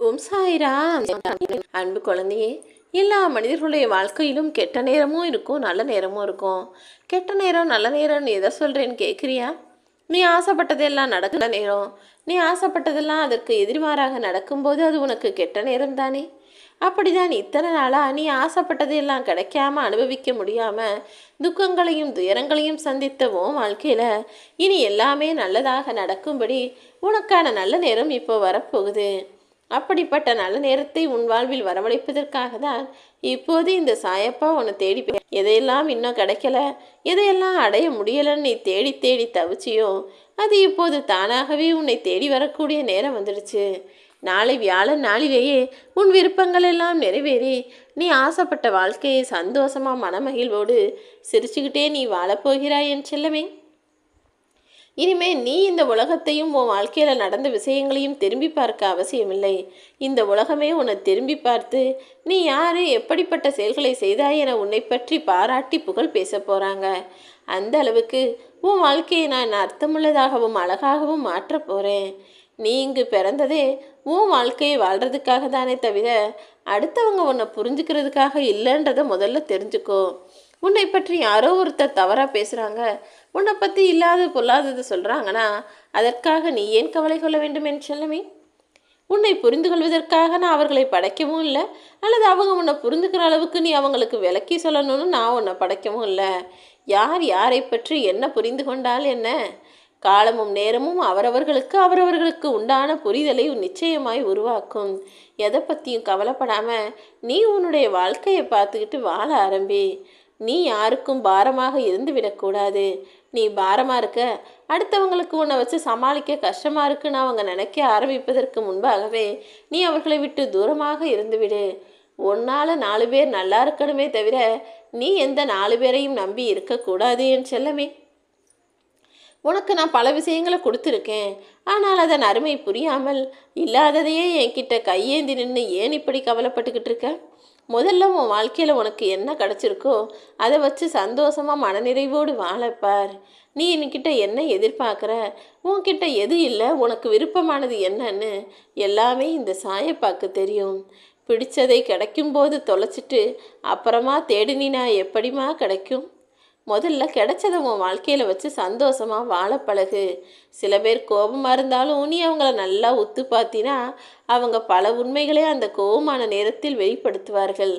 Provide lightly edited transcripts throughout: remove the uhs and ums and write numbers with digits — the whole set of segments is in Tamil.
ஓம் சாய்ராம். அன்பு குழந்தையே, எல்லா மனிதர்களுடைய வாழ்க்கையிலும் கெட்ட நேரமும் இருக்கும், நல்ல நேரமும் இருக்கும். கெட்ட நேரம் நல்ல நேரம்னு எதை சொல்கிறேன்னு கேட்குறியா? நீ ஆசைப்பட்டதெல்லாம் நடக்கிற நேரம், நீ ஆசைப்பட்டதெல்லாம் அதற்கு எதிர்மாறாக நடக்கும்போது அது உனக்கு கெட்ட நேரம் தானே. அப்படிதான் இத்தனை நாளாக நீ ஆசைப்பட்டதெல்லாம் கிடைக்காம அனுபவிக்க முடியாமல் துக்கங்களையும் துயரங்களையும் சந்தித்தவும் வாழ்க்கையில் இனி எல்லாமே நல்லதாக நடக்கும்படி உனக்கான நல்ல நேரம் இப்போ வரப்போகுது. அப்படிப்பட்ட நல்ல நேரத்தை உன் வாழ்வில் வரவழைப்பதற்காக தான் இப்போது இந்த சாயப்பா உன்னை தேடி எதையெல்லாம் இன்னும் கிடைக்கல, எதையெல்லாம் அடைய முடியலன்னு நீ தேடி தேடி தவிச்சியோ அது இப்போது தானாகவே உன்னை தேடி வரக்கூடிய நேரம் வந்துடுச்சு. நாளை வியாழன் நாளிலேயே உன் விருப்பங்கள் எல்லாம் நிறைவேறி நீ ஆசைப்பட்ட வாழ்க்கையை சந்தோஷமாக மனமகிழ்வோடு சிரிச்சுக்கிட்டே நீ வாழப்போகிறாய் என் செல்லமே. இனிமே நீ இந்த உலகத்தையும் உன் வாழ்க்கையில் நடந்த விஷயங்களையும் திரும்பி பார்க்க அவசியமில்லை. இந்த உலகமே உன்னை திரும்பி பார்த்து நீ யார், எப்படிப்பட்ட செயல்களை செய்தாய் என உன்னை பற்றி பாராட்டி புகழ் பேச போகிறாங்க. அந்த அளவுக்கு உன் வாழ்க்கையை நான் அர்த்தமுள்ளதாகவும் அழகாகவும் மாற்ற போகிறேன். நீ இங்கு பிறந்ததே உன் வாழ்க்கையை வாழ்கிறதுக்காக தானே தவிர அடுத்தவங்க உன்னை புரிஞ்சுக்கிறதுக்காக இல்லைன்றதை முதல்ல தெரிஞ்சுக்கோ. உன்னை பற்றி யாரோ ஒருத்தர் தவறாக பேசுகிறாங்க, உன்னை பற்றி இல்லாத பொல்லாதது சொல்கிறாங்கன்னா அதற்காக நீ ஏன் கவலை கொள்ள வேண்டும் என்று செல்லமே. உன்னை புரிந்து கொள்வதற்காக நான் அவர்களை படைக்கவும் இல்லை, அல்லது அவங்க உன்னை புரிந்துக்கிற அளவுக்கு நீ அவங்களுக்கு விளக்கி சொல்லணும்னு நான் உன்னை படைக்கவும் இல்லை. யார் யாரை பற்றி என்ன புரிந்து கொண்டால் என்ன, காலமும் நேரமும் அவரவர்களுக்கு உண்டான புரிதலை நிச்சயமாய் உருவாக்கும். எதை பற்றியும் கவலைப்படாமல் நீ உன்னுடைய வாழ்க்கையை பார்த்துக்கிட்டு வாழ ஆரம்பி. நீ யாருக்கும் பாரமாக இருந்து விடக்கூடாது. நீ பாரமாக இருக்க, அடுத்தவங்களுக்கு உன்னை வச்சு சமாளிக்க கஷ்டமாக இருக்குன்னு அவங்க நினைக்க ஆரம்பிப்பதற்கு முன்பாகவே நீ அவர்களை விட்டு தூரமாக இருந்துவிடு. உன்னால் 4 பேர் நல்லா இருக்கணுமே தவிர நீ எந்த 4 பேரையும் நம்பி இருக்கக்கூடாது என் செல்லமே. உனக்கு நான் பல விஷயங்களை கொடுத்துருக்கேன், ஆனால் அதன் அருமை புரியாமல் இல்லாததையே என்கிட்ட கையேந்தி நின்று ஏன் இப்படி கவலைப்பட்டுக்கிட்டு இருக்க? முதல்ல உன் வாழ்க்கையில் உனக்கு என்ன கிடச்சிருக்கோ அதை வச்சு சந்தோஷமாக மனநிறைவோடு வாழப்பார். நீ என்கிட்ட என்ன எதிர்பார்க்குற, உன்கிட்ட எது இல்லை, உனக்கு விருப்பமானது என்னன்னு எல்லாமே இந்த சாயப்பாக்கு தெரியும். பிடிச்சதை கிடைக்கும்போது தொலைச்சிட்டு அப்புறமா தேடினா எப்படிமா கிடைக்கும்? முதல்ல கிடைச்சதை உன் வாழ்க்கையில் வச்சு சந்தோஷமாக வாழ பழகு. சில பேர் கோபமாக இருந்தாலும் நீ அவங்கள நல்லா உத்து பார்த்தினா அவங்க பல உண்மைகளே அந்த கோபமான நேரத்தில் வெளிப்படுத்துவார்கள்.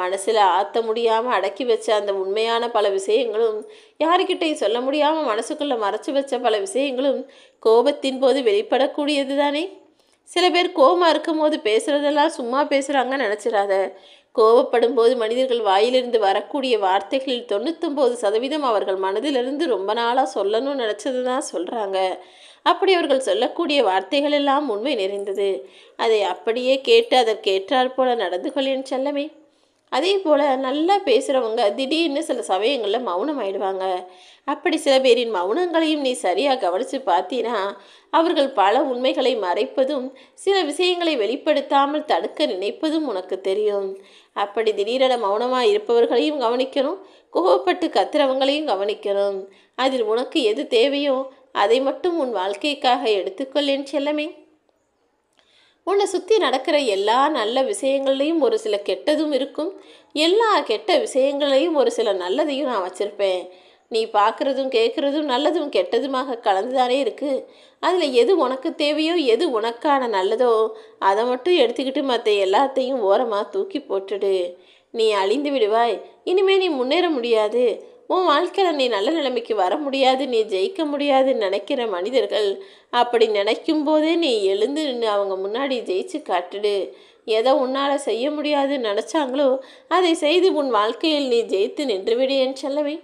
மனசில் ஆற்ற முடியாமல் அடக்கி வச்ச அந்த உண்மையான பல விஷயங்களும், யாருக்கிட்டையும் சொல்ல முடியாமல் மனசுக்குள்ளே மறைச்சி வச்ச பல விஷயங்களும் கோபத்தின் போது வெளிப்படக்கூடியது தானே. சில பேர் கோபமாக இருக்கும் போது பேசுகிறதெல்லாம் சும்மா பேசுகிறாங்கன்னு நினச்சிடாத. கோபப்படும் போது மனிதர்கள் வாயிலிருந்து வரக்கூடிய வார்த்தைகளில் 99% அவர்கள் மனதிலிருந்து ரொம்ப நாளாக சொல்லணும்னு நினச்சது தான் சொல்கிறாங்க. அப்படி அவர்கள் சொல்லக்கூடிய வார்த்தைகள் எல்லாம் உண்மை நிறைந்தது. அதை அப்படியே கேட்டு அதற்கேற்றாற் போல நடந்து கொள்ளேன் செல்லமே. அதே போல் நல்லா பேசுகிறவங்க திடீர்னு சில சமயங்களில் மௌனம் ஆயிடுவாங்க. அப்படி சில பேரின் மௌனங்களையும் நீ சரியாக கவனித்து பார்த்தீனா அவர்கள் பல உண்மைகளை மறைப்பதும் சில விஷயங்களை வெளிப்படுத்தாமல் தடுக்க நினைப்பதும் உனக்கு தெரியும். அப்படி திடீரென மௌனமாக இருப்பவர்களையும் கவனிக்கணும், கோபப்பட்டு கத்துறவங்களையும் கவனிக்கணும். அதில் உனக்கு எது தேவையோ அதை மட்டும் உன் வாழ்க்கைக்காக எடுத்துக்கொள்ளேன் செல்லமே. உன்னை சுற்றி நடக்கிற எல்லா நல்ல விஷயங்கள்லையும் ஒரு சில கெட்டதும் இருக்கும், எல்லா கெட்ட விஷயங்களையும் ஒரு சில நல்லதையும் நான் வச்சுருப்பேன். நீ பார்க்குறதும் கேட்குறதும் நல்லதும் கெட்டதுமாக கலந்துதானே இருக்குது. அதில் எது உனக்கு தேவையோ எது உனக்கான நல்லதோ அதை மட்டும் எடுத்துக்கிட்டு மற்ற எல்லாத்தையும் ஓரமாக தூக்கி போட்டுடு. நீ அழிந்து விடுவாய். இனிமேல் நீ முன்னேற முடியாது. உன் வாழ்க்கையில் நீ நல்ல நிலைமைக்கு வர முடியாது, நீ ஜெயிக்க முடியாதுன்னு நினைக்கிற மனிதர்கள் அப்படி நினைக்கும் போதே நீ எழுந்து நின்று அவங்க முன்னாடி ஜெயிச்சு காட்டுடு. எதை உன்னால் செய்ய முடியாதுன்னு நினச்சாங்களோ அதை செய்து உன் வாழ்க்கையில் நீ ஜெயித்து நின்றுவிடு என் செல்லவே.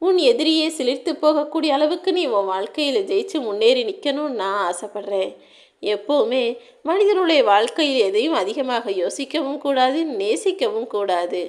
உன் எதிரியே சிலிர்த்து போகக்கூடிய அளவுக்கு நீ உன் வாழ்க்கையில் ஜெயிச்சு முன்னேறி நிற்கணும்னு நான் ஆசைப்பட்றேன். எப்போவுமே மனிதனுடைய வாழ்க்கையில் எதையும் அதிகமாக யோசிக்கவும் கூடாது, நேசிக்கவும் கூடாது.